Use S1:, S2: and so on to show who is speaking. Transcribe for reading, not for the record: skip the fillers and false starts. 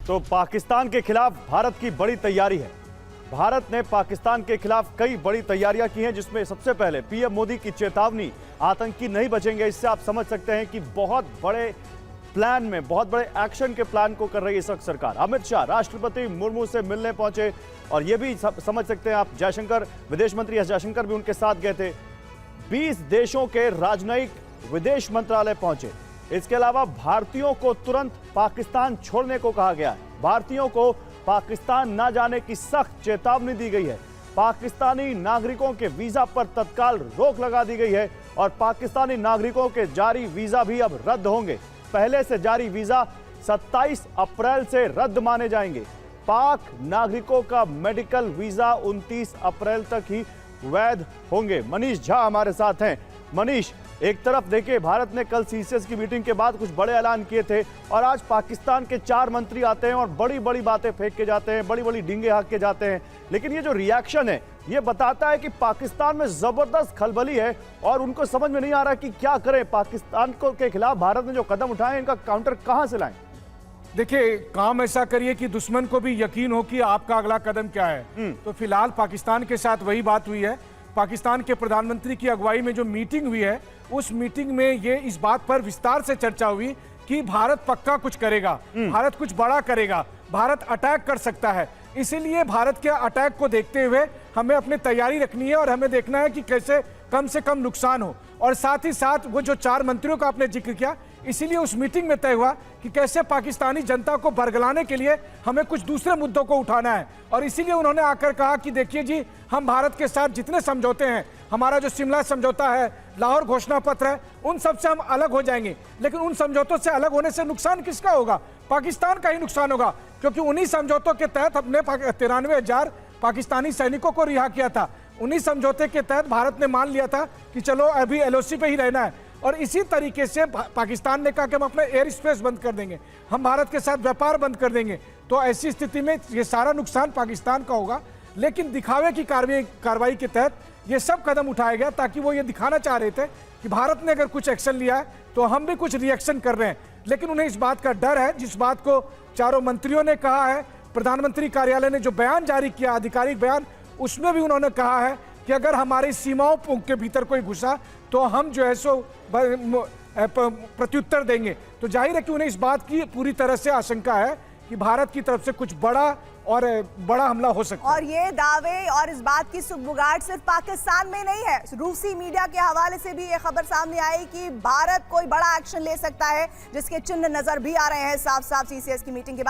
S1: तो पाकिस्तान के खिलाफ भारत की बड़ी तैयारी है। भारत ने पाकिस्तान के खिलाफ कई बड़ी तैयारियां की हैं, जिसमें सबसे पहले पीएम मोदी की चेतावनी, आतंकी नहीं बचेंगे। इससे आप समझ सकते हैं कि बहुत बड़े प्लान में, बहुत बड़े एक्शन के प्लान को कर रही है इस वक्त सरकार। अमित शाह राष्ट्रपति मुर्मू से मिलने पहुंचे और ये भी समझ सकते हैं आप, जयशंकर, विदेश मंत्री एस जयशंकर भी उनके साथ गए थे। 20 देशों के राजनयिक विदेश मंत्रालय पहुंचे। इसके अलावा भारतीयों को तुरंत पाकिस्तान छोड़ने को कहा गया है। भारतीयों को पाकिस्तान न जाने की सख्त चेतावनी दी गई है। पाकिस्तानी नागरिकों के वीजा पर तत्काल रोक लगा दी गई है और पाकिस्तानी नागरिकों के जारी वीजा भी अब रद्द होंगे। पहले से जारी वीजा 27 अप्रैल से रद्द माने जाएंगे। पाक नागरिकों का मेडिकल वीजा 29 अप्रैल तक ही वैध होंगे। मनीष झा हमारे साथ हैं। मनीष, एक तरफ देखिए, भारत ने कल सीसीएस की मीटिंग के बाद कुछ बड़े ऐलान किए थे और आज पाकिस्तान के 4 मंत्री आते हैं और बड़ी बड़ी बातें फेंक के जाते हैं, बड़ी बड़ी डींगे हाँक के जाते हैं। लेकिन ये जो रिएक्शन है, ये बताता है कि पाकिस्तान में जबरदस्त खलबली है और उनको समझ में नहीं आ रहा कि क्या करें। पाकिस्तान के खिलाफ भारत ने जो कदम उठाए, इनका काउंटर कहां से लाएं?
S2: देखिए, काम ऐसा करिए कि दुश्मन को भी यकीन हो कि आपका अगला कदम क्या है। तो फिलहाल पाकिस्तान के साथ वही बात हुई है। पाकिस्तान के प्रधानमंत्री की अगुवाई में जो मीटिंग हुई है, उस मीटिंग में ये इस बात पर विस्तार से चर्चा हुई कि भारत पक्का कुछ करेगा, भारत कुछ बड़ा करेगा, भारत अटैक कर सकता है। इसीलिए भारत के अटैक को देखते हुए हमें अपनी तैयारी रखनी है और हमें देखना है कि कैसे कम से कम नुकसान हो। और साथ ही साथ वो जो 4 मंत्रियों का आपने जिक्र किया, इसीलिए उस मीटिंग में तय हुआ कि कैसे पाकिस्तानी जनता को बरगलाने के लिए हमें कुछ दूसरे मुद्दों को उठाना है। और इसीलिए उन्होंने आकर कहा कि देखिए जी, हम भारत के साथ जितने समझौते हैं, हमारा जो शिमला समझौता है, लाहौर घोषणा पत्र है, उन सब से हम अलग हो जाएंगे। लेकिन उन समझौतों से अलग होने से नुकसान किसका होगा? पाकिस्तान का ही नुकसान होगा, क्योंकि उन्हीं समझौतों के तहत हमने 93,000 पाकिस्तानी सैनिकों को रिहा किया था। उन्हीं समझौते के तहत भारत ने मान लिया था कि चलो अभी एलओसी पे ही रहना है। और इसी तरीके से पाकिस्तान ने कहा कि हम अपने एयर स्पेस बंद कर देंगे, हम भारत के साथ व्यापार बंद कर देंगे। तो ऐसी स्थिति में ये सारा नुकसान पाकिस्तान का होगा। लेकिन दिखावे की कार्रवाई के तहत ये सब कदम उठाया गया, ताकि वो ये दिखाना चाह रहे थे कि भारत ने अगर कुछ एक्शन लिया है तो हम भी कुछ रिएक्शन कर रहे हैं। लेकिन उन्हें इस बात का डर है, जिस बात को चारों मंत्रियों ने कहा है, प्रधानमंत्री कार्यालय ने जो बयान जारी किया, आधिकारिक बयान, उसमें भी उन्होंने कहा है कि अगर हमारी सीमाओं के भीतर कोई घुसा तो हम जो है सो प्रत्युत्तर देंगे। तो जाहिर है कि उन्हें इस बात की पूरी तरह से आशंका है कि भारत की तरफ से कुछ बड़ा हमला हो सकता है।
S3: और ये दावे और इस बात की सुगबुगाहट सिर्फ पाकिस्तान में नहीं है, रूसी मीडिया के हवाले से भी ये खबर सामने आई कि भारत कोई बड़ा एक्शन ले सकता है, जिसके चिन्ह नजर भी आ रहे हैं साफ साफ सीसीएस की मीटिंग के बाद।